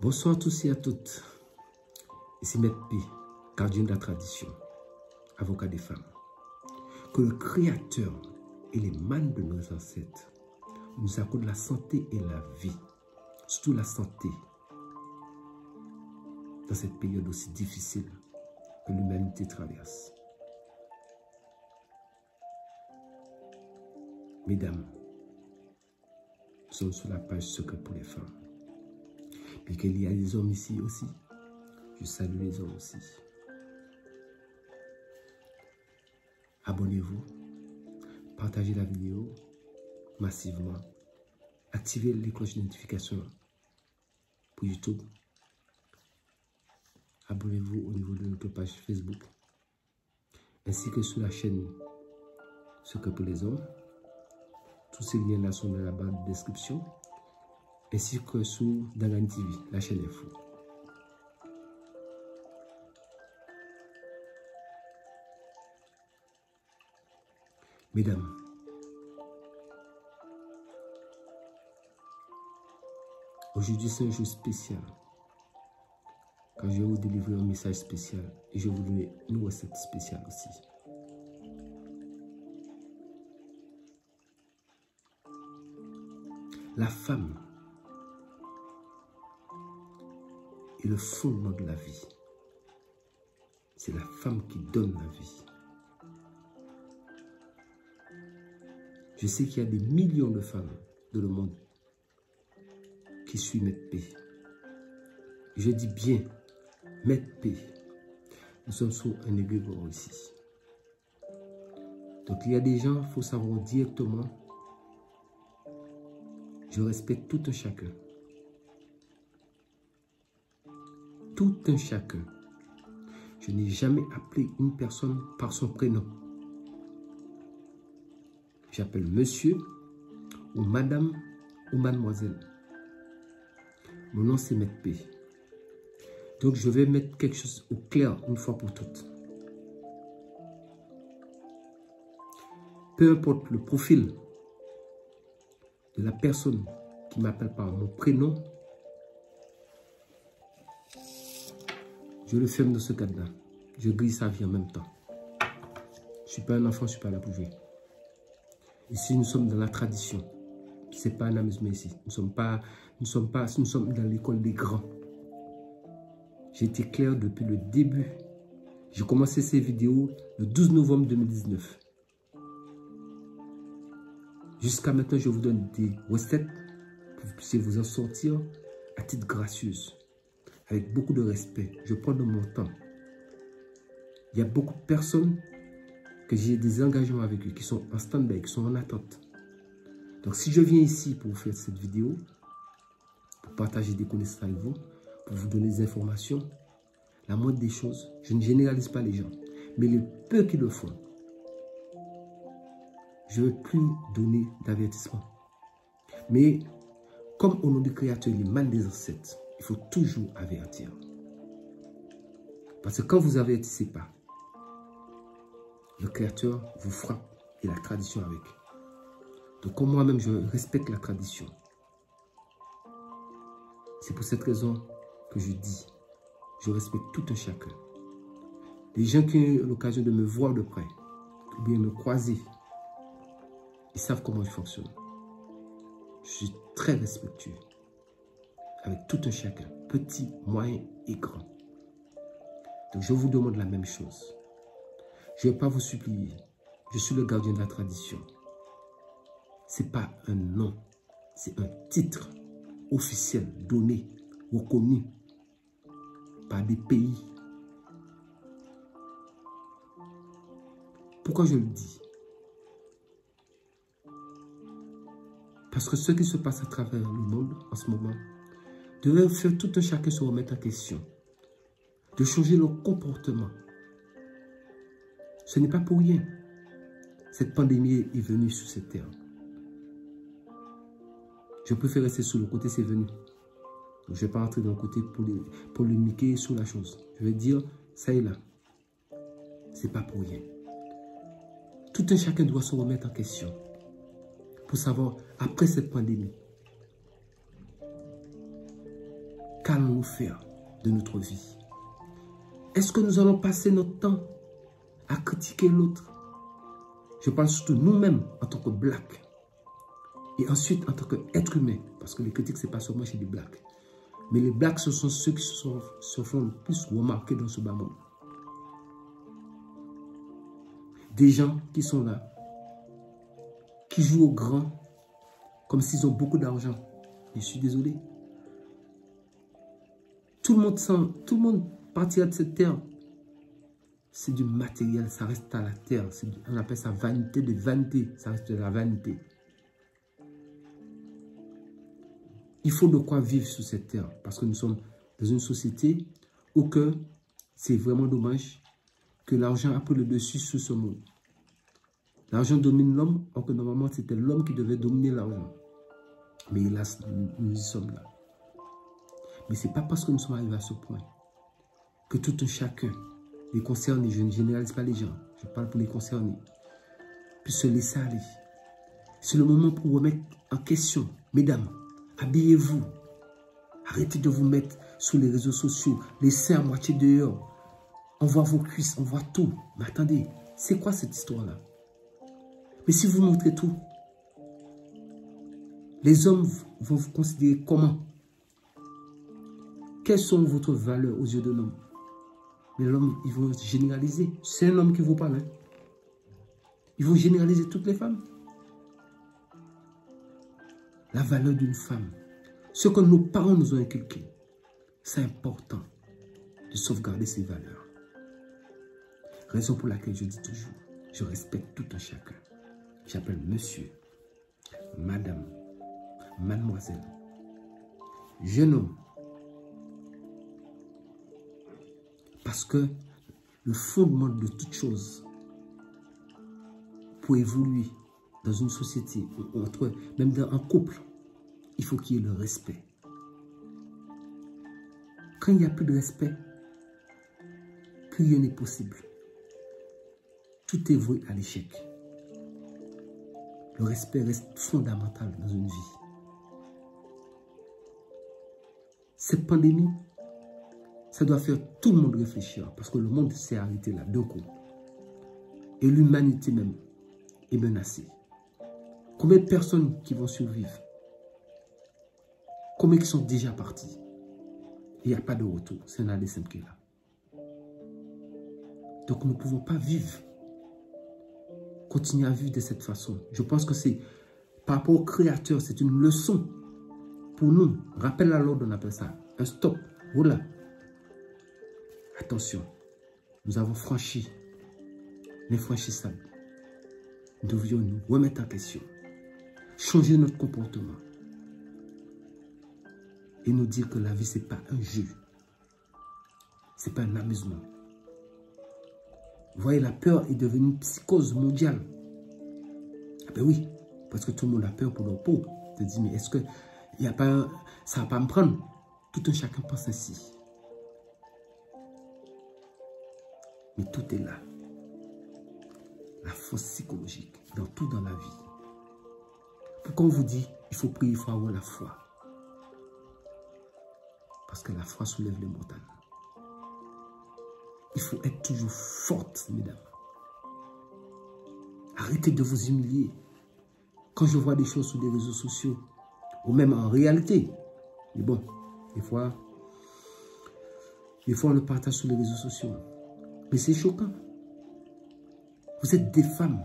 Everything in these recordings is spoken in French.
Bonsoir à tous et à toutes. Ici Maître P, gardien de la tradition, avocat des femmes. Que le Créateur et les mânes de nos ancêtres nous accordent la santé et la vie, surtout la santé, dans cette période aussi difficile que l'humanité traverse. Mesdames, nous sommes sur la page secret pour les femmes. Puis qu'il y a des hommes ici aussi, je salue les hommes aussi. Abonnez-vous, partagez la vidéo massivement, activez les cloches de notification pour YouTube. Abonnez-vous au niveau de notre page Facebook, ainsi que sur la chaîne Secret pour les hommes. Tous ces liens-là sont dans la barre de description, ainsi que sur Dangan TV, la chaîne info. Mesdames, aujourd'hui c'est un jour spécial, quand je vais vous délivrer un message spécial et je vais vous donner une recette spéciale aussi. La femme est le fondement de la vie. C'est la femme qui donne la vie. Je sais qu'il y a des millions de femmes dans le monde qui suivent Maître P. Je dis bien Maître P. Nous sommes sur un égrégore ici. Donc il y a des gens, il faut savoir directement, je respecte tout un chacun. Tout un chacun. Je n'ai jamais appelé une personne par son prénom. J'appelle monsieur ou madame ou mademoiselle. Mon nom c'est Maître P. Donc je vais mettre quelque chose au clair une fois pour toutes. Peu importe le profil de la personne qui m'appelle par mon prénom, je le ferme dans ce cadre-là. Je grille sa vie en même temps. Je ne suis pas un enfant, je ne suis pas là pour jouer. Ici, nous sommes dans la tradition. Ce n'est pas un amusement ici. Nous sommes dans l'école des grands. J'ai été clair depuis le début. J'ai commencé ces vidéos le 12 novembre 2019. Jusqu'à maintenant, je vous donne des recettes pour que vous puissiez vous en sortir à titre gracieuse. Avec beaucoup de respect. Je prends de mon temps. Il y a beaucoup de personnes que j'ai des engagements avec eux, qui sont en stand-by, qui sont en attente. Donc si je viens ici pour vous faire cette vidéo, pour partager des connaissances avec vous, pour vous donner des informations, la moindre des choses, je ne généralise pas les gens, mais les peu qui le font, je ne veux plus donner d'avertissement. Mais comme au nom du Créateur, il est mal des ancêtres, il faut toujours avertir. Parce que quand vous avertissez pas, le Créateur vous frappe et la tradition avec. Donc comme moi-même, je respecte la tradition. C'est pour cette raison que je dis, je respecte tout un chacun. Les gens qui ont eu l'occasion de me voir de près, ou bien me croiser, ils savent comment je fonctionne. Je suis très respectueux avec tout un chacun, petit, moyen et grand. Donc je vous demande la même chose. Je ne vais pas vous supplier. Je suis le gardien de la tradition. Ce n'est pas un nom, c'est un titre officiel donné, reconnu par des pays. Pourquoi je le dis? Parce que ce qui se passe à travers le monde en ce moment devrait faire tout un chacun se remettre en question, de changer leur comportement. Ce n'est pas pour rien. Cette pandémie est venue sur cette terre. Je préfère rester sur le côté c'est venu. Donc, je ne vais pas rentrer dans le côté polémiquer sur la chose. Je vais dire, ça est là. Ce n'est pas pour rien. Tout un chacun doit se remettre en question. Pour savoir, après cette pandémie, qu'allons-nous faire de notre vie? Est-ce que nous allons passer notre temps à critiquer l'autre? Je parle surtout nous-mêmes en tant que Blacks. Et ensuite en tant qu'être humain. Parce que les critiques, ce n'est pas seulement chez les Blacks. Mais les Blacks, ce sont ceux qui se font le plus remarquer dans ce bas monde. Des gens qui sont là, qui jouent au grand, comme s'ils ont beaucoup d'argent. Je suis désolé. Tout le monde partira de cette terre. C'est du matériel, ça reste à la terre. On appelle ça vanité de vanité, ça reste de la vanité. Il faut de quoi vivre sur cette terre, parce que nous sommes dans une société où c'est vraiment dommage que l'argent a pris le dessus sur ce monde. L'argent domine l'homme, alors que normalement c'était l'homme qui devait dominer l'argent. Mais hélas, nous y sommes là. Mais ce n'est pas parce que nous sommes arrivés à ce point que tout un chacun, les concernés, je ne généralise pas les gens, je parle pour les concernés, puisse se laisser aller. C'est le moment pour remettre en question, mesdames, habillez-vous. Arrêtez de vous mettre sur les réseaux sociaux, les seins à moitié dehors. On voit vos cuisses, on voit tout. Mais attendez, c'est quoi cette histoire-là? Mais si vous montrez tout, les hommes vont vous considérer comment? Quelles sont votre valeurs aux yeux de l'homme? Mais l'homme, ils vont généraliser. C'est un homme qui vous parle. Hein? Ils vont généraliser toutes les femmes. La valeur d'une femme. Ce que nos parents nous ont inculqué. C'est important de sauvegarder ces valeurs. Raison pour laquelle je dis toujours, je respecte tout un chacun. J'appelle monsieur, madame, mademoiselle, jeune homme. Parce que le fondement de toute chose, pour évoluer dans une société, même dans un couple, il faut qu'il y ait le respect. Quand il n'y a plus de respect, plus rien n'est possible. Tout est voué à l'échec. Le respect reste fondamental dans une vie. Cette pandémie, ça doit faire tout le monde réfléchir parce que le monde s'est arrêté là d'un coup. Et l'humanité même est menacée. Combien de personnes qui vont survivre? Combien qui sont déjà partis? Il n'y a pas de retour. C'est un aller simple qui est là. Donc nous ne pouvons pas vivre. Continuer à vivre de cette façon. Je pense que c'est par rapport au Créateur, c'est une leçon pour nous. Rappel à l'ordre, on appelle ça. Un stop. Voilà. Attention. Nous avons franchi l'infranchissable. Nous devions nous remettre en question. Changer notre comportement. Et nous dire que la vie, ce n'est pas un jeu. Ce n'est pas un amusement. Vous voyez, la peur est devenue une psychose mondiale. Ah ben oui, parce que tout le monde a peur pour leur peau. Tu te dis, mais est-ce que il y a pas, ça ne va pas me prendre? Tout un chacun pense ainsi. Mais tout est là. La force psychologique, dans tout dans la vie. Pourquoi on vous dit, il faut prier, il faut avoir la foi? Parce que la foi soulève les montagnes. Il faut être toujours forte, mesdames. Arrêtez de vous humilier. Quand je vois des choses sur les réseaux sociaux, ou même en réalité, mais bon, des fois on le partage sur les réseaux sociaux. Mais c'est choquant. Vous êtes des femmes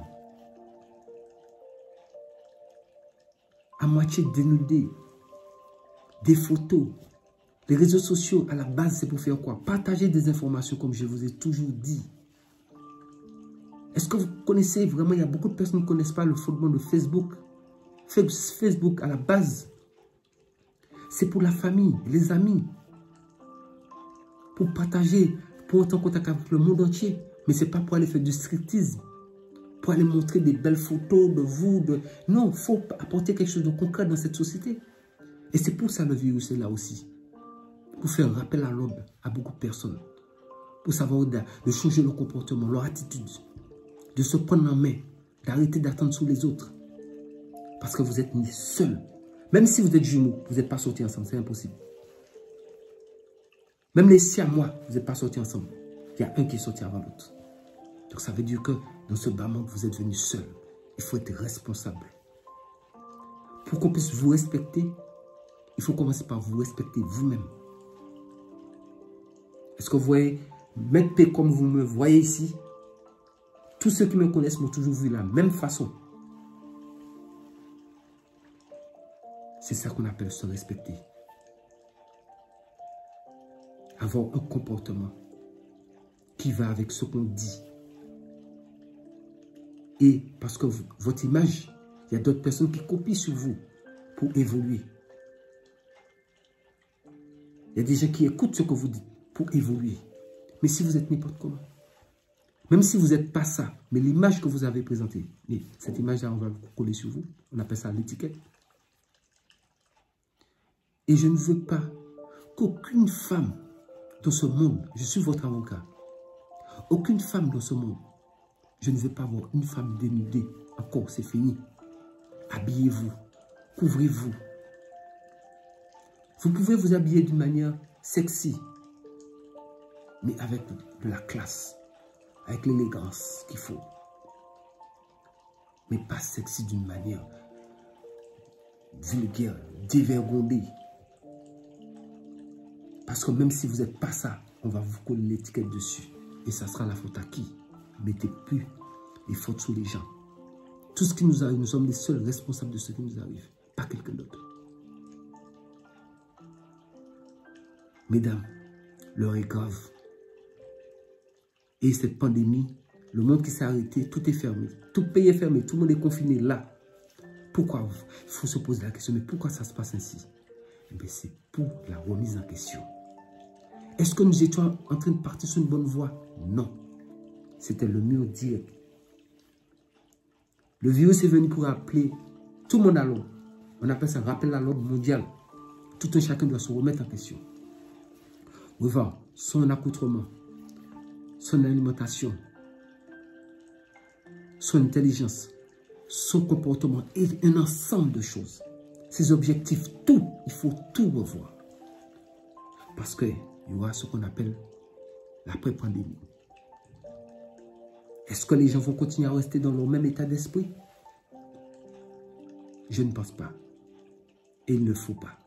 à moitié dénudées, des photos. Les réseaux sociaux, à la base, c'est pour faire quoi? Partager des informations, comme je vous ai toujours dit. Est-ce que vous connaissez vraiment? Il y a beaucoup de personnes qui ne connaissent pas le fondement de Facebook. Facebook, à la base, c'est pour la famille, les amis. Pour partager, pour être en contact avec le monde entier. Mais ce n'est pas pour aller faire du striptease. Pour aller montrer des belles photos de vous. Non, il faut apporter quelque chose de concret dans cette société. Et c'est pour ça le virus est là aussi. Pour faire un rappel à l'ordre à beaucoup de personnes. Pour savoir de changer leur comportement, leur attitude. De se prendre en main. D'arrêter d'attendre sur les autres. Parce que vous êtes nés seuls. Même si vous êtes jumeaux, vous n'êtes pas sortis ensemble. C'est impossible. Même les siamois, vous n'êtes pas sortis ensemble. Il y a un qui est sorti avant l'autre. Donc ça veut dire que dans ce bas monde, vous êtes venus seuls. Il faut être responsable. Pour qu'on puisse vous respecter, il faut commencer par vous respecter vous-même. Est-ce que vous voyez, Maître P comme vous me voyez ici? Tous ceux qui me connaissent m'ont toujours vu de la même façon. C'est ça qu'on appelle se respecter. Avoir un comportement qui va avec ce qu'on dit. Et parce que votre image, il y a d'autres personnes qui copient sur vous pour évoluer. Il y a des gens qui écoutent ce que vous dites pour évoluer. Mais si vous êtes n'importe comment, même si vous n'êtes pas ça, mais l'image que vous avez présentée, mais cette image-là, on va vous coller sur vous. On appelle ça l'étiquette. Et je ne veux pas qu'aucune femme dans ce monde, je suis votre avocat, aucune femme dans ce monde, je ne veux pas voir une femme dénudée. Encore, c'est fini. Habillez-vous, couvrez-vous. Vous pouvez vous habiller d'une manière sexy, mais avec de la classe, avec l'élégance qu'il faut. Mais pas sexy d'une manière vulgaire, dévergondée. Parce que même si vous n'êtes pas ça, on va vous coller l'étiquette dessus. Et ça sera la faute à qui? Mettez plus les fautes sur les gens. Tout ce qui nous arrive, nous sommes les seuls responsables de ce qui nous arrive, pas quelqu'un d'autre. Mesdames, l'heure est grave. Et cette pandémie, le monde qui s'est arrêté, tout est fermé. Tout pays est fermé, tout le monde est confiné là. Pourquoi? Il faut se poser la question, mais pourquoi ça se passe ainsi? Eh bien, c'est pour la remise en question. Est-ce que nous étions en train de partir sur une bonne voie? Non. C'était le mur direct. Le virus est venu pour appeler tout le monde à l'ordre. On appelle ça rappel à l'ordre mondial. Tout un chacun doit se remettre en question. Revoir son accoutrement, son alimentation, son intelligence, son comportement et un ensemble de choses. Ses objectifs, tout, il faut tout revoir. Parce qu'il y aura ce qu'on appelle l'après-pandémie. Est-ce que les gens vont continuer à rester dans leur même état d'esprit? Je ne pense pas. Et il ne faut pas.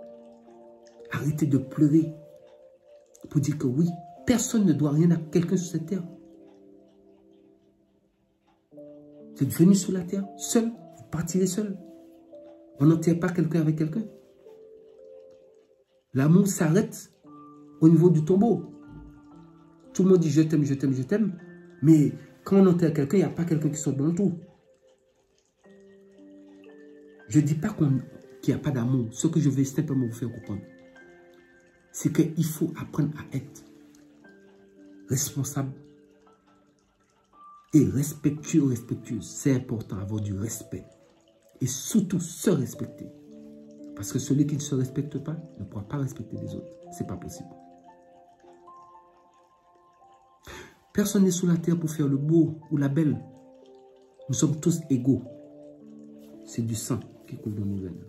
Arrêtez de pleurer pour dire que oui, personne ne doit rien à quelqu'un sur cette terre. Vous êtes venu sur la terre, seul, vous partirez seul. On n'enterre pas quelqu'un avec quelqu'un. L'amour s'arrête au niveau du tombeau. Tout le monde dit je t'aime, je t'aime, je t'aime. Mais quand on enterre quelqu'un, il n'y a pas quelqu'un qui sort dans le trou. Je ne dis pas qu'il n'y a pas d'amour. Ce que je veux simplement vous faire comprendre, c'est qu'il faut apprendre à être responsable et respectueux, respectueuse. C'est important d'avoir du respect. Et surtout, se respecter. Parce que celui qui ne se respecte pas ne pourra pas respecter les autres. Ce n'est pas possible. Personne n'est sur la terre pour faire le beau ou la belle. Nous sommes tous égaux. C'est du sang qui coule dans nos veines.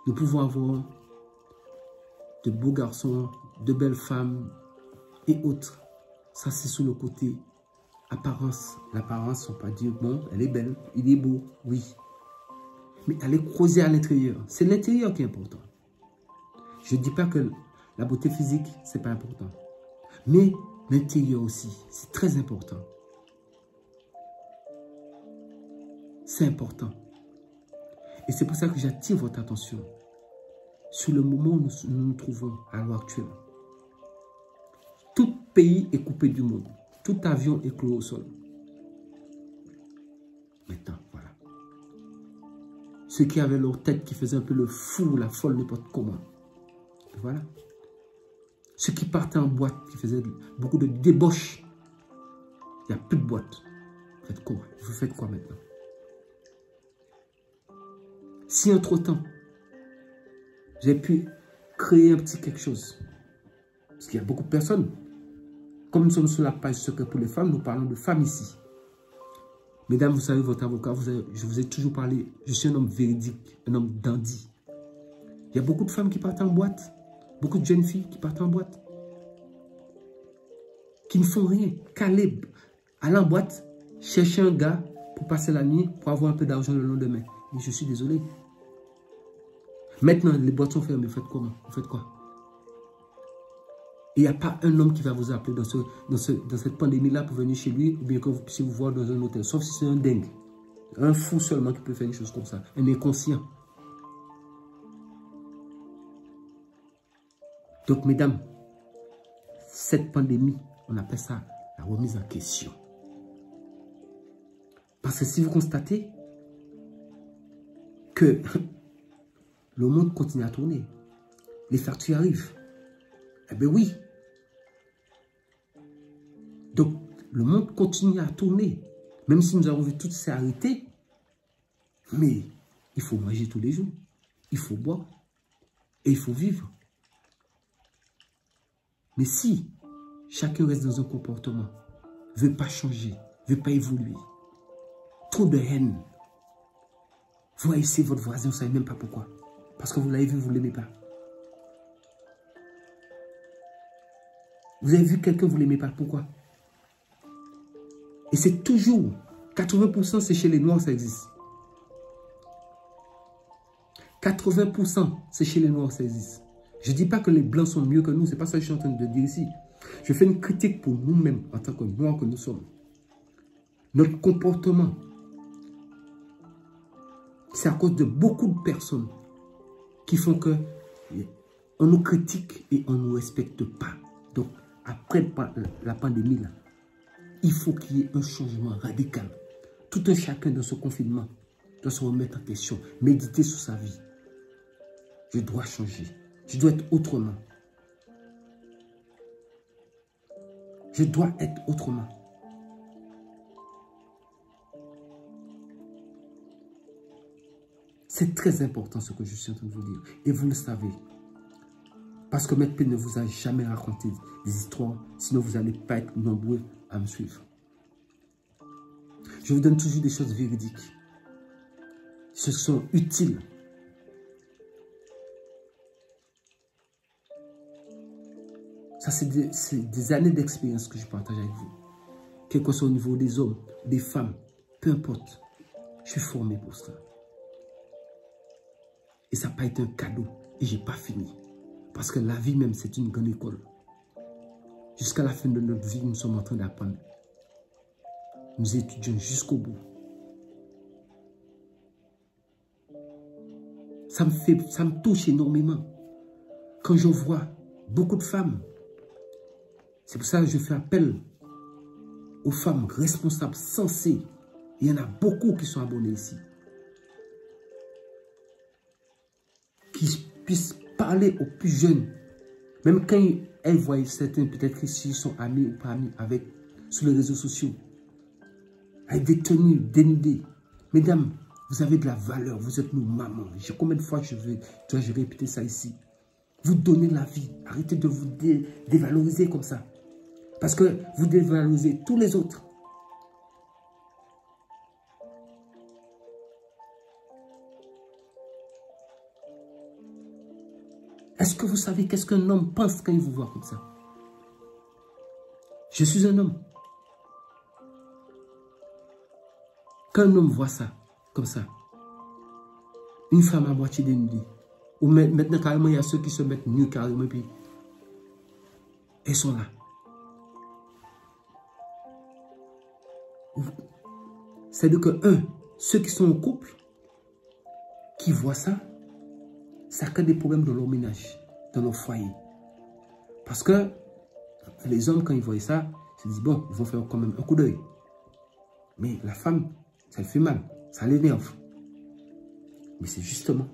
Nous pouvons avoir de beaux garçons, de belles femmes et autres. Ça, c'est sur le côté apparence. L'apparence, on peut dire, bon, elle est belle, il est beau, oui. Mais elle est creusée à l'intérieur. C'est l'intérieur qui est important. Je ne dis pas que la beauté physique, ce n'est pas important. Mais l'intérieur aussi, c'est très important. C'est important. Et c'est pour ça que j'attire votre attention sur le moment où nous nous trouvons à l'heure actuelle. Tout pays est coupé du monde. Tout avion est clos au sol. Maintenant, voilà. Ceux qui avaient leur tête qui faisaient un peu le fou, la folle, n'importe comment. Voilà. Ceux qui partaient en boîte, qui faisaient beaucoup de débauches. Il n'y a plus de boîte. Faites quoi? Vous faites quoi maintenant? Si entre-temps, j'ai pu créer un petit quelque chose, parce qu'il y a beaucoup de personnes, comme nous sommes sur la page secret pour les femmes, nous parlons de femmes ici. Mesdames, vous savez, votre avocat, je vous ai toujours parlé, je suis un homme véridique, un homme dandy. Il y a beaucoup de femmes qui partent en boîte, beaucoup de jeunes filles qui partent en boîte. qui ne font rien, qu'aller en boîte, chercher un gars pour passer la nuit, pour avoir un peu d'argent le lendemain. Mais je suis désolé. Maintenant, les boîtes sont fermées, faites comment? Vous faites quoi? Il n'y a pas un homme qui va vous appeler dans cette pandémie-là pour venir chez lui, ou bien que vous puissiez vous voir dans un hôtel, sauf si c'est un dingue. Un fou seulement qui peut faire une chose comme ça, un inconscient. Donc, mesdames, cette pandémie, on appelle ça la remise en question. Parce que si vous constatez que le monde continue à tourner, les factures arrivent, eh bien oui. Donc, le monde continue à tourner, même si nous avons vu toutes ces arrêtés, mais il faut manger tous les jours, il faut boire et il faut vivre. Mais si chacun reste dans un comportement, ne veut pas changer, ne veut pas évoluer, trop de haine, vous haïssez votre voisin, vous ne savez même pas pourquoi. Parce que vous l'avez vu, vous ne l'aimez pas. Vous avez vu quelqu'un, vous ne l'aimez pas, pourquoi? Et c'est toujours, 80% c'est chez les Noirs, ça existe. 80% c'est chez les Noirs, ça existe. Je ne dis pas que les Blancs sont mieux que nous, ce n'est pas ça que je suis en train de dire ici. Je fais une critique pour nous-mêmes, en tant que Noirs que nous sommes. Notre comportement, c'est à cause de beaucoup de personnes qui font que on nous critique et on ne nous respecte pas. Donc, après la pandémie, là, il faut qu'il y ait un changement radical. Tout un chacun dans ce confinement doit se remettre en question, méditer sur sa vie. Je dois changer. Je dois être autrement. Je dois être autrement. C'est très important ce que je suis en train de vous dire. Et vous le savez. Parce que Maître P ne vous a jamais raconté des histoires, sinon vous n'allez pas être nombreux à me suivre. Je vous donne toujours des choses véridiques. Ce sont utiles. Ça, c'est des années d'expérience que je partage avec vous. Quel que soit au niveau des hommes, des femmes, peu importe. Je suis formé pour ça. Et ça n'a pas été un cadeau. Et je n'ai pas fini. Parce que la vie même, c'est une grande école. Jusqu'à la fin de notre vie, nous sommes en train d'apprendre. Nous étudions jusqu'au bout. Ça me touche énormément. Quand je vois beaucoup de femmes, c'est pour ça que je fais appel aux femmes responsables, sensées. Il y en a beaucoup qui sont abonnés ici. Qui puissent parler aux plus jeunes. Même quand elles voient certains, peut-être qu'ils sont amis ou pas amis avec, sur les réseaux sociaux. Avec des tenues dénudées. Mesdames, vous avez de la valeur. Vous êtes nos mamans. Combien de fois dois-je répéter ça ici? Vous donnez la vie. Arrêtez de vous dévaloriser comme ça. Parce que vous dévalorisez tous les autres. Est-ce que vous savez qu'est-ce qu'un homme pense quand il vous voit comme ça? Je suis un homme. Quand un homme voit ça, comme ça, une femme à moitié dénudée, ou maintenant carrément il y a ceux qui se mettent nus carrément, puis elles sont là. C'est-à-dire que, ceux qui sont en couple, qui voient ça, ça crée des problèmes dans leur ménage, dans leur foyer. Parce que les hommes, quand ils voient ça, ils se disent, bon, ils vont faire quand même un coup d'œil. Mais la femme, ça le fait mal, ça l'énerve. Mais c'est justement,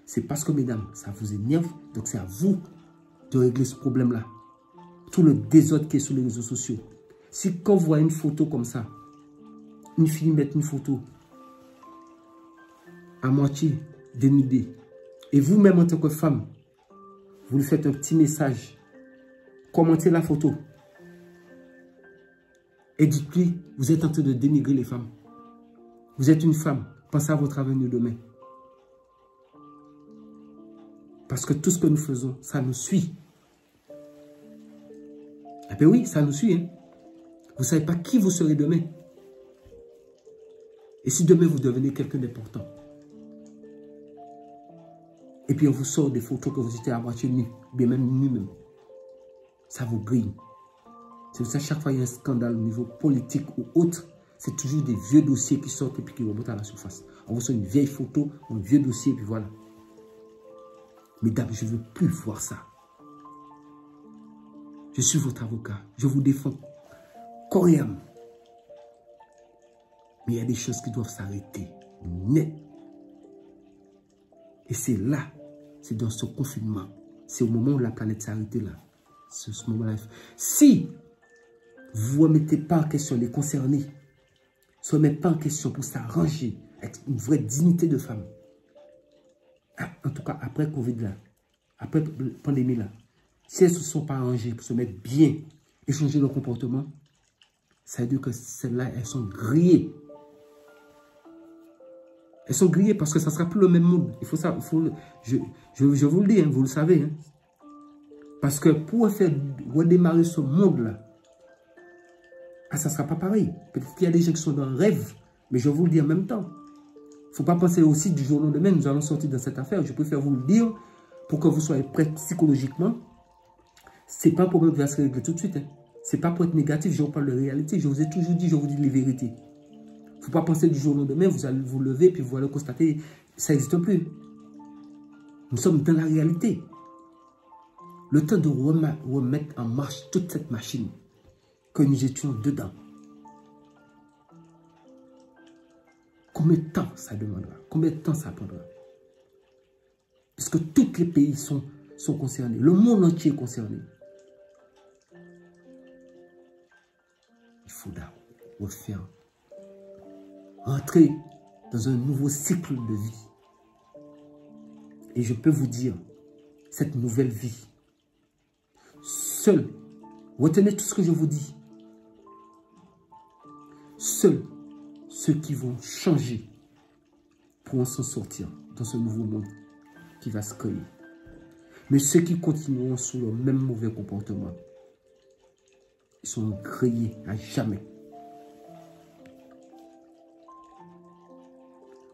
c'est parce que, mesdames, ça vous énerve, donc c'est à vous de régler ce problème-là. Tout le désordre qui est sur les réseaux sociaux. Si quand vous voyez une photo comme ça, une fille met une photo à moitié dénudée, et vous-même en tant que femme, vous lui faites un petit message, commentez la photo, et dites-lui, vous êtes en train de dénigrer les femmes. Vous êtes une femme, pensez à votre avenir demain. Parce que tout ce que nous faisons, ça nous suit. Eh bien oui, ça nous suit. Hein. Vous ne savez pas qui vous serez demain. Et si demain vous devenez quelqu'un d'important, et puis on vous sort des photos que vous étiez à moitié nu, bien même nu même, ça vous grille. C'est pour ça chaque fois qu'il y a un scandale au niveau politique ou autre, c'est toujours des vieux dossiers qui sortent et puis qui remontent à la surface. On vous sort une vieille photo, un vieux dossier, et puis voilà. Mesdames, je ne veux plus voir ça. Je suis votre avocat. Je vous défends corps et âme. Mais il y a des choses qui doivent s'arrêter. Net. Et c'est là, c'est dans ce confinement. C'est au moment où la planète s'est arrêtée là. C'est ce moment-là. Si vous ne remettez pas en question les concernés, ne se remettez pas en question pour s'arranger avec une vraie dignité de femme. En tout cas, après Covid là, après la pandémie là, si elles ne se sont pas arrangées pour se mettre bien et changer leur comportement, ça veut dire que celles-là, elles sont grillées. Elles sont grillées parce que ça ne sera plus le même monde. Il faut ça, je vous le dis, hein, vous le savez. Hein. Parce que pour faire redémarrer ce monde-là, ça ne sera pas pareil. Peut-être qu'il y a des gens qui sont dans le rêve, mais je vous le dis en même temps. Il ne faut pas penser aussi du jour au lendemain, nous allons sortir de cette affaire. Je préfère vous le dire pour que vous soyez prêts psychologiquement. Ce n'est pas un problème qui va se régler tout de suite. Hein. Ce n'est pas pour être négatif, je vous parle de réalité. Je vous ai toujours dit, je vous dis les vérités. Il ne faut pas penser du jour au lendemain, vous allez vous lever, puis vous allez constater, ça n'existe plus. Nous sommes dans la réalité. Le temps de remettre en marche toute cette machine que nous étions dedans. Combien de temps ça demandera? Combien de temps ça prendra? Puisque tous les pays sont concernés. Le monde entier est concerné. Il faudra refaire. Entrer dans un nouveau cycle de vie. Et je peux vous dire, cette nouvelle vie, seul, retenez tout ce que je vous dis, seuls ceux qui vont changer pourront s'en sortir dans ce nouveau monde qui va se créer. Mais ceux qui continueront sur leur même mauvais comportement, ils sont grillés à jamais.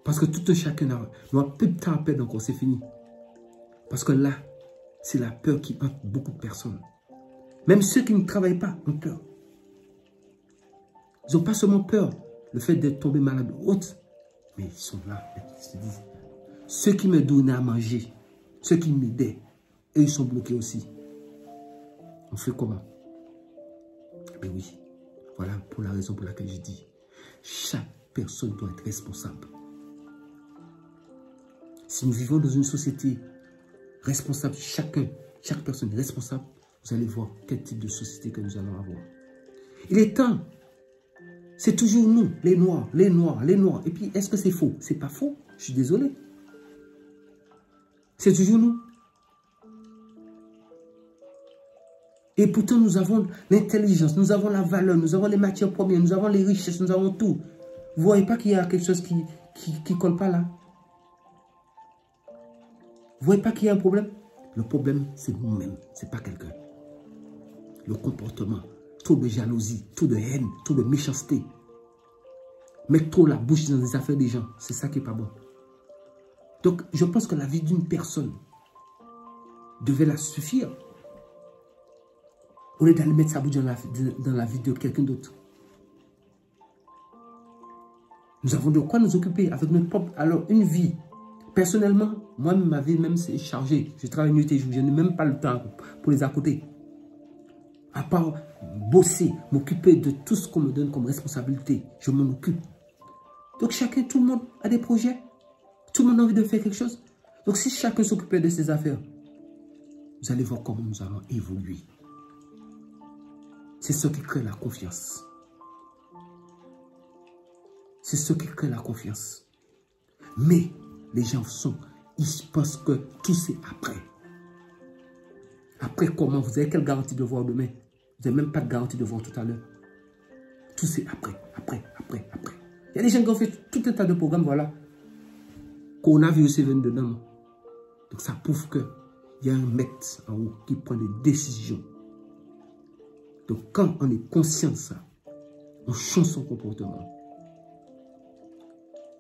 Parce que tout un chacun n'aura plus de temps à perdre encore, c'est fini. Parce que là, c'est la peur qui hante beaucoup de personnes. Même ceux qui ne travaillent pas ont peur. Ils n'ont pas seulement peur, le fait d'être tombé malade ou autre, mais ils sont là. Ceux qui me donnaient à manger, ceux qui m'aidaient, eux, ils sont bloqués aussi. On fait comment? Ben oui, voilà pour la raison pour laquelle je dis, chaque personne doit être responsable. Si nous vivons dans une société responsable, chaque personne est responsable, vous allez voir quel type de société que nous allons avoir. Il est temps. C'est toujours nous, les Noirs, les Noirs, les Noirs. Et puis, est-ce que c'est faux? C'est pas faux. Je suis désolé. C'est toujours nous. Et pourtant, nous avons l'intelligence, nous avons la valeur, nous avons les matières premières, nous avons les richesses, nous avons tout. Vous ne voyez pas qu'il y a quelque chose qui ne colle pas là? Vous ne voyez pas qu'il y a un problème? Le problème, c'est nous-mêmes, ce n'est pas quelqu'un. Le comportement, trop de jalousie, trop de haine, trop de méchanceté. Mettre trop la bouche dans les affaires des gens, c'est ça qui n'est pas bon. Donc, je pense que la vie d'une personne devait la suffire. Au lieu d'aller mettre sa bouche dans la vie de quelqu'un d'autre. Nous avons de quoi nous occuper avec notre propre... Alors, une vie... Personnellement, moi, ma vie même c'est chargée. Je travaille nuit et jour. Je n'ai même pas le temps pour les à côté. À part bosser, m'occuper de tout ce qu'on me donne comme responsabilité. Je m'en occupe. Donc chacun, tout le monde a des projets. Tout le monde a envie de faire quelque chose. Donc si chacun s'occupait de ses affaires, vous allez voir comment nous allons évoluer. C'est ce qui crée la confiance. C'est ce qui crée la confiance. Mais... les gens ils pensent que tout c'est après. Après comment? Vous avez quelle garantie de voir demain? Vous n'avez même pas de garantie de voir tout à l'heure. Tout c'est après. Il y a des gens qui ont fait tout un tas de programmes, voilà. Coronavirus est venu dedans. Donc ça prouve qu'il y a un maître en haut qui prend des décisions. Donc, quand on est conscient de ça, on change son comportement.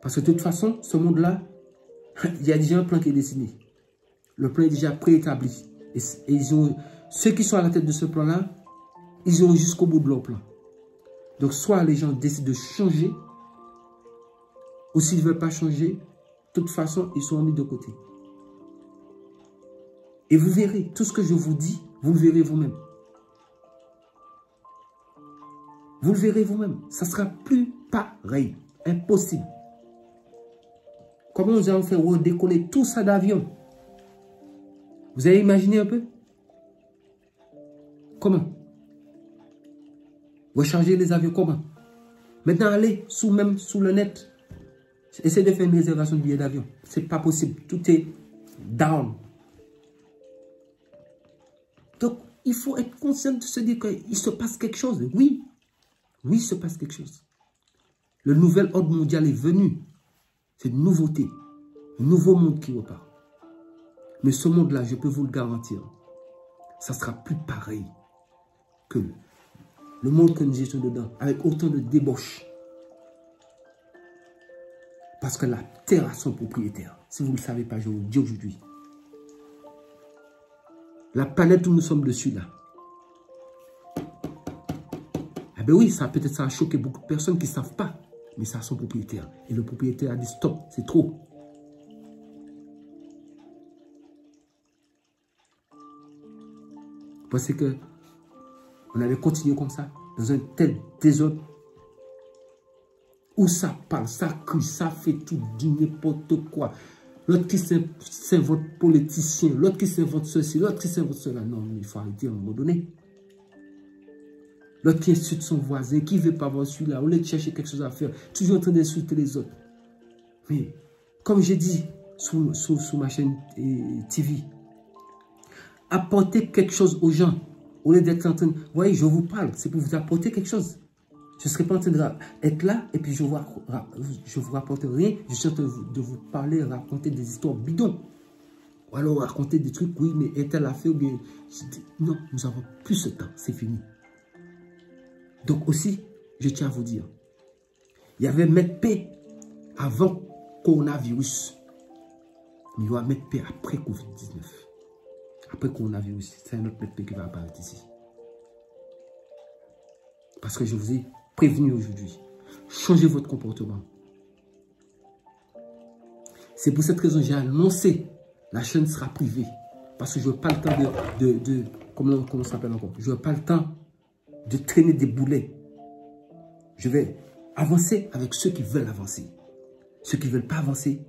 Parce que de toute façon, ce monde-là, il y a déjà un plan qui est dessiné. Le plan est déjà préétabli. Et ceux qui sont à la tête de ce plan-là, ils iront jusqu'au bout de leur plan. Donc, soit les gens décident de changer, ou s'ils ne veulent pas changer, de toute façon, ils sont mis de côté. Et vous verrez, tout ce que je vous dis, vous le verrez vous-même. Vous le verrez vous-même. Ça ne sera plus pareil. Impossible. Comment nous allons faire redécoller tout ça d'avion? Vous avez imaginé un peu? Comment? Recharger les avions, comment? Maintenant, allez, même sous le net. Essayez de faire une réservation de billets d'avion. Ce n'est pas possible. Tout est down. Donc, il faut être conscient de se dire qu'il se passe quelque chose. Oui. Oui, il se passe quelque chose. Le nouvel ordre mondial est venu. C'est une nouveauté. Un nouveau monde qui repart. Mais ce monde-là, je peux vous le garantir, ça sera plus pareil que le monde que nous étions dedans, avec autant de débauches. Parce que la terre a son propriétaire. Si vous ne le savez pas, je vous le dis aujourd'hui. La planète où nous sommes dessus, là. Eh bien oui, peut-être ça a choqué beaucoup de personnes qui ne savent pas. Mais ça a son propriétaire. Et le propriétaire a dit stop, c'est trop. Vous pensez qu'on allait continuer comme ça, dans un tel désordre, où ça parle, ça crie, ça fait tout, du n'importe quoi. L'autre qui s'invente politicien, l'autre qui s'invente ceci, l'autre qui s'invente cela. Non, il faut arrêter à un moment donné. L'autre qui insulte son voisin, qui ne veut pas voir celui-là, au lieu de chercher quelque chose à faire, toujours en train d'insulter les autres. Mais, comme j'ai dit sur ma chaîne TV, apporter quelque chose aux gens, au lieu d'être en train de... Vous voyez, je vous parle, c'est pour vous apporter quelque chose. Je ne serai pas en train d'être là et puis je vous rapporte rien. Je suis en train de vous parler, raconter des histoires bidons. Ou alors raconter des trucs, oui, mais est-elle a fait ou bien... Non, nous n'avons plus ce temps, c'est fini. Donc aussi, je tiens à vous dire, il y avait Maître P avant coronavirus. Mais il y aura Maître P après Covid-19. Après coronavirus, c'est un autre Maître P qui va apparaître ici. Parce que je vous ai prévenu aujourd'hui. Changez votre comportement. C'est pour cette raison que j'ai annoncé la chaîne sera privée. Parce que je n'ai pas le temps comment ça s'appelle encore? Je n'ai pas le temps de traîner des boulets. Je vais avancer avec ceux qui veulent avancer. Ceux qui ne veulent pas avancer,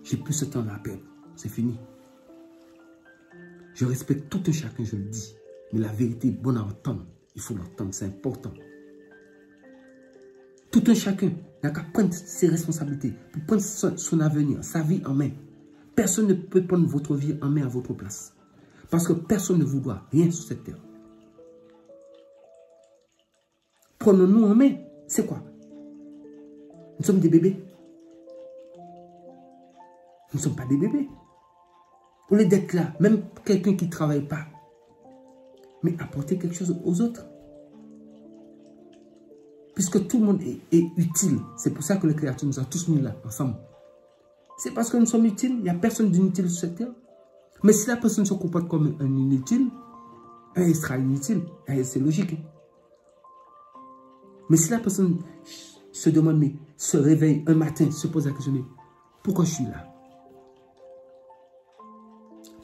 j'ai plus ce temps à perdre. C'est fini. Je respecte tout un chacun, je le dis. Mais la vérité est bonne à entendre. Il faut l'entendre, c'est important. Tout un chacun n'a qu'à prendre ses responsabilités pour prendre son avenir, sa vie en main. Personne ne peut prendre votre vie en main à votre place. Parce que personne ne vous doit rien sur cette terre. Prenons-nous en main. C'est quoi? Nous sommes des bébés. Nous ne sommes pas des bébés. Au lieu d'être là, même quelqu'un qui ne travaille pas, mais apporter quelque chose aux autres. Puisque tout le monde est utile. C'est pour ça que le Créateur nous a tous mis là, ensemble. C'est parce que nous sommes utiles. Il n'y a personne d'inutile sur cette terre. Mais si la personne se comporte comme un inutile, elle sera inutile. C'est logique. Mais si la personne se demande, mais se réveille un matin, se pose la question, mais pourquoi je suis là?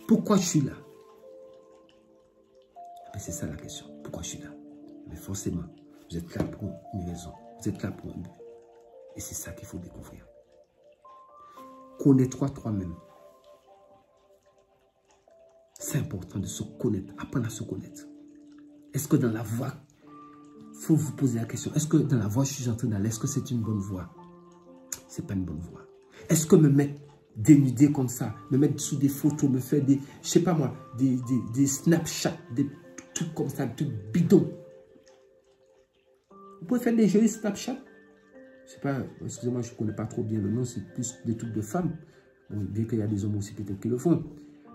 Pourquoi je suis là? C'est ça la question. Pourquoi je suis là? Mais forcément, vous êtes là pour une raison. Vous êtes là pour un but. Et c'est ça qu'il faut découvrir. Connais-toi toi-même. C'est important de se connaître, apprendre à se connaître. Est-ce que dans la voie, il faut vous poser la question, est-ce que dans la voie je suis en train d'aller, est-ce que c'est une bonne voie? Ce n'est pas une bonne voie. Est-ce que me mettre dénudé comme ça, me mettre sous des photos, me faire des, je sais pas moi, des Snapchat, des trucs comme ça, des trucs bidons. Vous pouvez faire des jolis Snapchat. Je sais pas, excusez-moi, je ne connais pas trop bien le nom, c'est plus des trucs de femmes. Bon, bien qu'il y a des hommes aussi peut-être qui le font.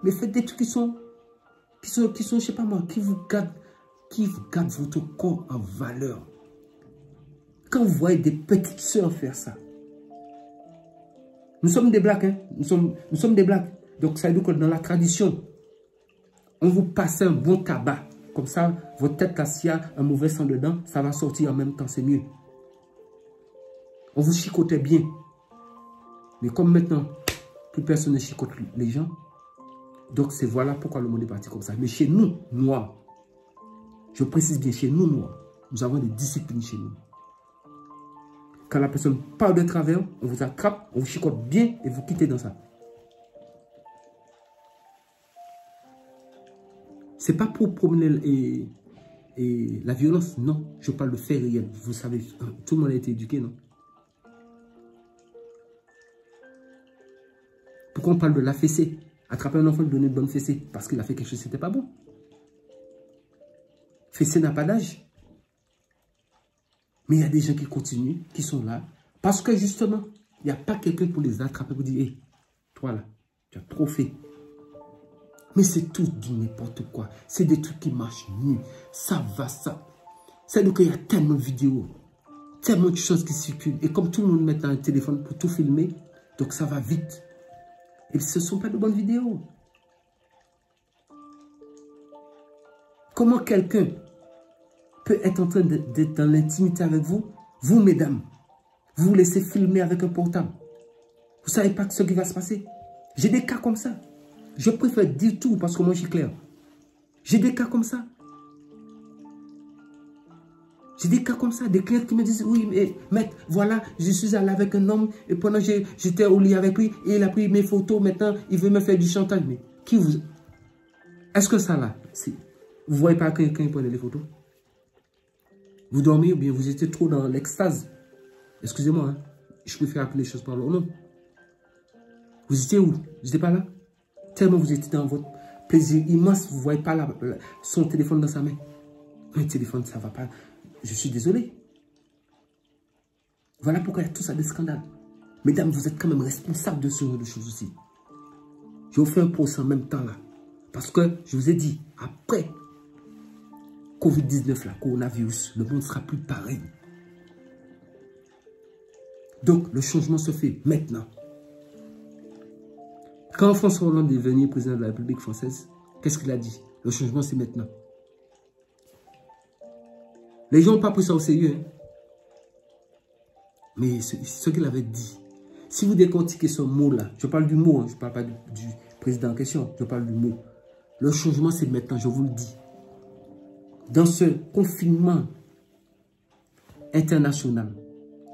Mais faites des trucs qui sont je sais pas moi, qui vous gardent votre corps en valeur. Quand vous voyez des petites sœurs faire ça, nous sommes des blacks, hein? Nous sommes des blacks. Donc ça veut dire que dans la tradition, on vous passe un bon tabac. Comme ça, votre tête, là, s'il y a un mauvais sang dedans, ça va sortir en même temps, c'est mieux. On vous chicotait bien. Mais comme maintenant, plus personne ne chicote les gens, donc c'est voilà pourquoi le monde est parti comme ça. Mais chez nous, noirs, je précise bien, chez nous, noirs, nous avons des disciplines chez nous. Quand la personne parle de travers, on vous attrape, on vous chicote bien et vous quittez dans ça. Ce n'est pas pour promener la violence, non. Je parle de faits réels. Vous savez, tout le monde a été éduqué, non? Pourquoi on parle de la fessée? Attraper un enfant, lui donner une bonne fessée parce qu'il a fait quelque chose, c'était pas bon. Fessée n'a pas d'âge. Mais il y a des gens qui continuent, qui sont là, parce que justement, il n'y a pas quelqu'un pour les attraper, pour dire, hé, toi là, tu as trop fait. Mais c'est tout du n'importe quoi. C'est des trucs qui marchent mieux. Ça va, ça. C'est-à-dire qu'il y a tellement de vidéos, tellement de choses qui circulent. Et comme tout le monde met un téléphone pour tout filmer, donc ça va vite. Et ce ne sont pas de bonnes vidéos. Comment quelqu'un peut être en train d'être dans l'intimité avec vous, vous, mesdames, vous vous laissez filmer avec un portable. Vous ne savez pas ce qui va se passer. J'ai des cas comme ça. Je préfère dire tout parce que moi, je suis clair. J'ai des cas comme ça. J'ai des cas comme ça, des clients qui me disent, oui, mais maître, voilà, je suis allé avec un homme et pendant que j'étais au lit avec lui et il a pris mes photos, maintenant, il veut me faire du chantage. Mais qui vous... Est-ce que ça là, vous ne voyez pas quelqu'un qui prenait les photos? Vous dormez ou bien vous étiez trop dans l'extase? Excusez-moi, hein? Je préfère appeler les choses par leur nom. Vous étiez où? Vous n'étiez pas là? Tellement vous étiez dans votre plaisir immense, vous ne voyez pas son téléphone dans sa main. Un téléphone, ça ne va pas. Je suis désolé. Voilà pourquoi il y a tout ça des scandales. Mesdames, vous êtes quand même responsables de ce genre de choses aussi. Je vous fais un procès en même temps là. Parce que je vous ai dit, après Covid-19, la coronavirus, le monde ne sera plus pareil. Donc, le changement se fait maintenant. Quand François Hollande est devenu président de la République française, qu'est-ce qu'il a dit? Le changement, c'est maintenant. Les gens n'ont pas pris ça au sérieux. Hein? Mais ce qu'il avait dit, si vous décortiquez ce mot-là, je parle du mot, hein, je ne parle pas du président en question, je parle du mot. Le changement, c'est maintenant, je vous le dis. Dans ce confinement international,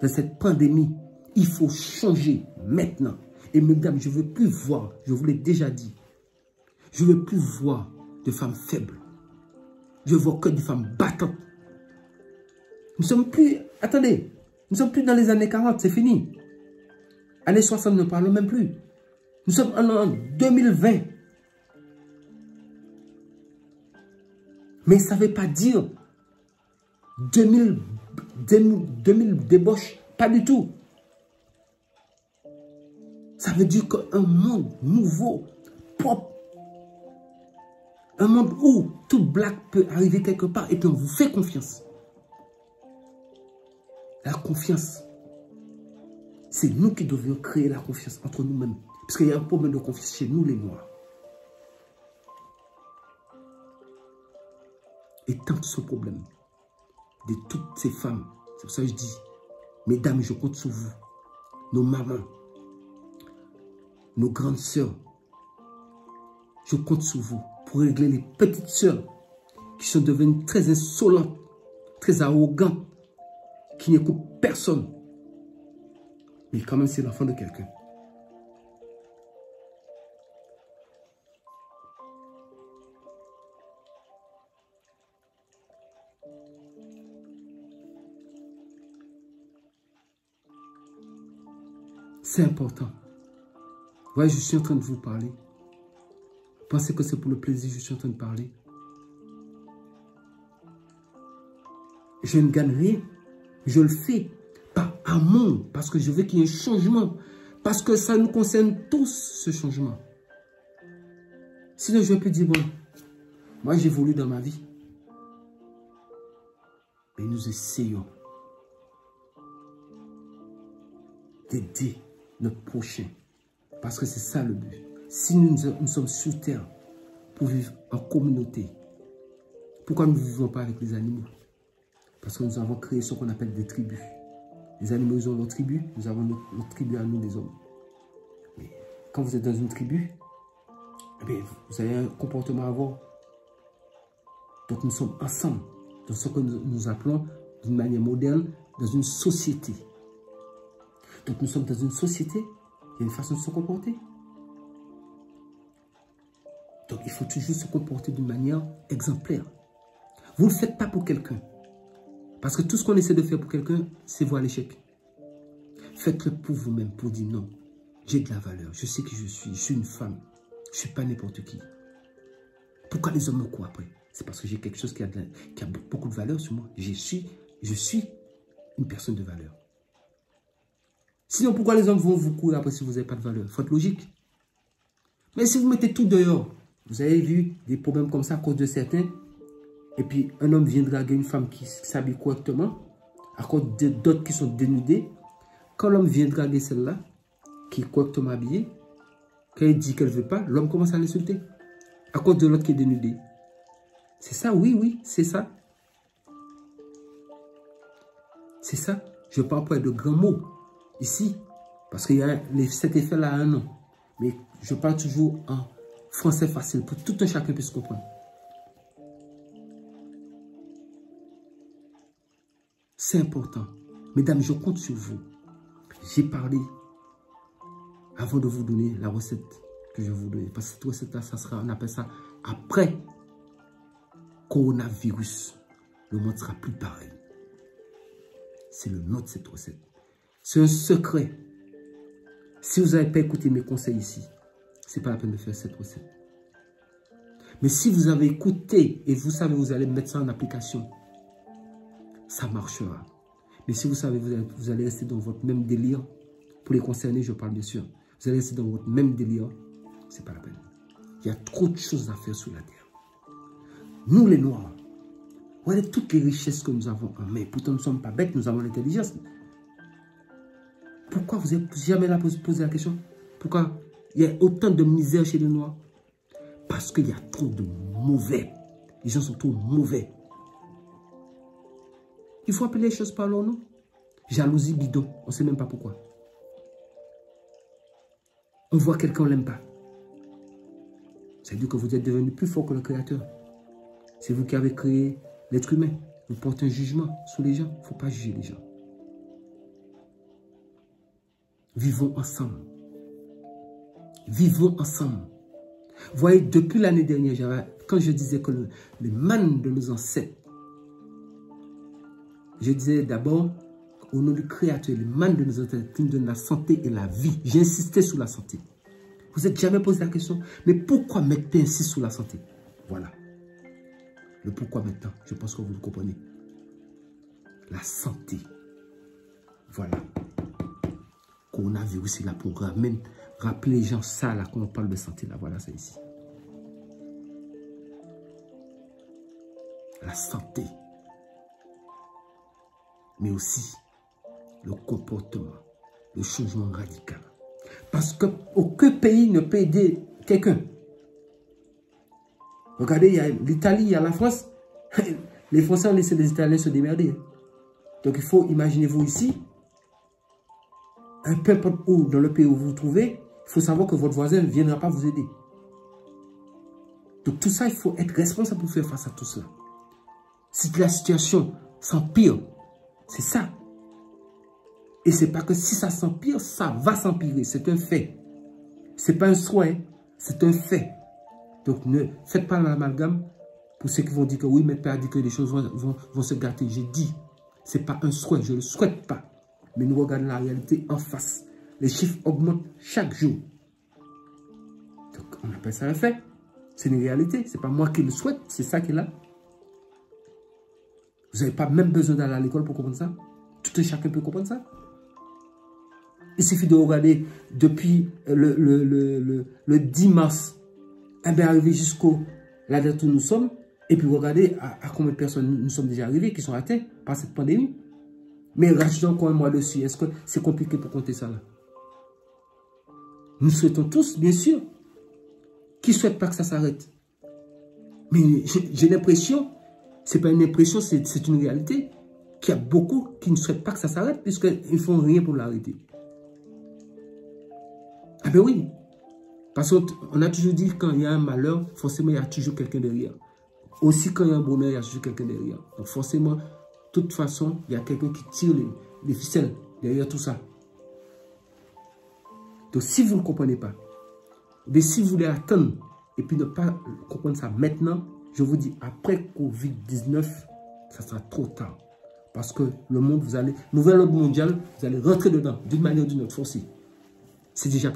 dans cette pandémie, il faut changer maintenant. Et mesdames, je ne veux plus voir, je vous l'ai déjà dit, je ne veux plus voir de femmes faibles. Je vois que des femmes battantes. Nous ne sommes plus, attendez, nous ne sommes plus dans les années 40, c'est fini. Années 60, ne parlons même plus. Nous sommes en 2020. Mais ça ne veut pas dire 2000 débauches, pas du tout. Ça veut dire qu'un monde nouveau, propre, un monde où tout black peut arriver quelque part et puis on vous fait confiance. La confiance, c'est nous qui devions créer la confiance entre nous-mêmes. Parce qu'il y a un problème de confiance chez nous les Noirs. Et tant que ce problème de toutes ces femmes, c'est pour ça que je dis, mesdames, je compte sur vous, nos mamans, nos grandes sœurs, je compte sur vous pour régler les petites sœurs qui sont devenues très insolentes, très arrogantes, qui n'écoutent personne. Mais quand même, c'est l'enfant de quelqu'un. C'est important. Ouais, je suis en train de vous parler. Pensez que c'est pour le plaisir que je suis en train de parler. Je ne gagne rien. Je le fais par amour, parce que je veux qu'il y ait un changement. Parce que ça nous concerne tous, ce changement. Sinon, je vais plus dire, bon, Moi, j'évolue dans ma vie. Mais nous essayons d'aider notre prochain. Parce que c'est ça le but. Si nous sommes sur terre pour vivre en communauté, pourquoi nous ne vivons pas avec les animaux? Parce que nous avons créé ce qu'on appelle des tribus. Les animaux, ils ont leur tribu, nous avons notre tribu à nous, les hommes. Mais quand vous êtes dans une tribu, eh bien, vous avez un comportement à avoir. Donc nous sommes ensemble, dans ce que nous appelons d'une manière moderne, dans une société. Donc nous sommes dans une société, il y a une façon de se comporter. Donc il faut toujours se comporter d'une manière exemplaire. Vous ne le faites pas pour quelqu'un. Parce que tout ce qu'on essaie de faire pour quelqu'un, c'est voir l'échec. Faites-le pour vous-même, pour dire non. J'ai de la valeur, je sais qui je suis une femme. Je ne suis pas n'importe qui. Pourquoi les hommes me courent après? C'est parce que j'ai quelque chose qui a beaucoup de valeur sur moi. Je suis une personne de valeur. Sinon, pourquoi les hommes vont vous courir après si vous n'avez pas de valeur? Il faut être logique. Mais si vous mettez tout dehors, vous avez vu des problèmes comme ça à cause de certains. Et puis, un homme vient draguer une femme qui s'habille correctement, à cause d'autres qui sont dénudés. Quand l'homme vient draguer celle-là, qui est correctement habillée, quand il dit qu'elle ne veut pas, l'homme commence à l'insulter. À cause de l'autre qui est dénudé. C'est ça, oui, c'est ça. C'est ça. Je parle pas de grands mots ici, parce qu'il y a cet effet-là a un nom. Mais je parle toujours en français facile, pour que tout un chacun puisse comprendre. C'est important. Mesdames, je compte sur vous. J'ai parlé avant de vous donner la recette que je vais vous donner. Parce que cette recette-là, ça sera, on appelle ça après coronavirus. Le monde ne sera plus pareil. C'est le nom de cette recette. C'est un secret. Si vous n'avez pas écouté mes conseils ici, ce n'est pas la peine de faire cette recette. Mais si vous avez écouté et vous savez, vous allez mettre ça en application, ça marchera. Mais si vous savez, vous allez rester dans votre même délire. Pour les concernés, je parle bien sûr. Vous allez rester dans votre même délire. Ce n'est pas la peine. Il y a trop de choses à faire sur la terre. Nous, les Noirs, regardez toutes les richesses que nous avons en main. Pourtant, nous ne sommes pas bêtes, nous avons l'intelligence. Pourquoi vous n'avez jamais posé la question? Pourquoi il y a autant de misère chez les Noirs? Parce qu'il y a trop de mauvais. Les gens sont trop mauvais. Il faut appeler les choses par leur nom. Jalousie bidon, on ne sait même pas pourquoi. On voit quelqu'un, on ne l'aime pas. C'est-à-dire que vous êtes devenu plus fort que le Créateur. C'est vous qui avez créé l'être humain. Vous portez un jugement sur les gens. Il ne faut pas juger les gens. Vivons ensemble. Vivons ensemble. Vous voyez, depuis l'année dernière, quand je disais que le man de nos ancêtres, je disais d'abord, au nom du Créateur, le man de nos ancêtres qui nous donne la santé et la vie. J'insistais sur la santé. Vous n'êtes jamais posé la question, mais pourquoi maintenant insiste sur la santé? Voilà. Le pourquoi maintenant, je pense que vous le comprenez. La santé. Voilà. Coronavirus est là pour rappeler les gens ça, là, quand on parle de santé, là, voilà, c'est ici. La santé. Mais aussi le comportement, le changement radical. Parce qu'aucun pays ne peut aider quelqu'un. Regardez, il y a l'Italie, il y a la France. Les Français ont laissé les Italiens se démerder. Donc il faut, imaginez-vous ici, un peuple où, dans le pays où vous vous trouvez, il faut savoir que votre voisin ne viendra pas vous aider. Donc tout ça, il faut être responsable pour faire face à tout cela. Si la situation s'empire, c'est ça. Et c'est pas que si ça s'empire, ça va s'empirer. C'est un fait. C'est pas un souhait, c'est un fait. Donc ne faites pas l'amalgame pour ceux qui vont dire que oui, mais Père a dit que les choses vont se gâter. J'ai dit, c'est pas un souhait, je ne le souhaite pas. Mais nous regardons la réalité en face. Les chiffres augmentent chaque jour. Donc on appelle ça un fait. C'est une réalité. C'est pas moi qui le souhaite, c'est ça qui est là. Vous n'avez pas même besoin d'aller à l'école pour comprendre ça. Tout un chacun peut comprendre ça. Il suffit de regarder depuis le 10 mars, arrivé jusqu'au là où nous sommes, et puis regardez à combien de personnes nous sommes déjà arrivés qui sont atteints par cette pandémie. Mais rajoutons encore un mois dessus. Est-ce que c'est compliqué pour compter ça là? Nous souhaitons tous, bien sûr, qui ne souhaitent pas que ça s'arrête. Mais j'ai l'impression, ce n'est pas une impression, c'est une réalité, qu'il y a beaucoup qui ne souhaitent pas que ça s'arrête puisqu'ils ne font rien pour l'arrêter. Ah ben oui, parce qu'on a toujours dit que quand il y a un malheur, forcément il y a toujours quelqu'un derrière. Aussi quand il y a un bonheur, il y a toujours quelqu'un derrière. Donc forcément, de toute façon, il y a quelqu'un qui tire les ficelles derrière tout ça. Donc si vous ne comprenez pas, mais si vous voulez attendre et puis ne pas comprendre ça maintenant, je vous dis, après Covid-19, ça sera trop tard. Parce que le monde, nouvel ordre mondial, vous allez rentrer dedans d'une manière ou d'une autre, forcément. C'est déjà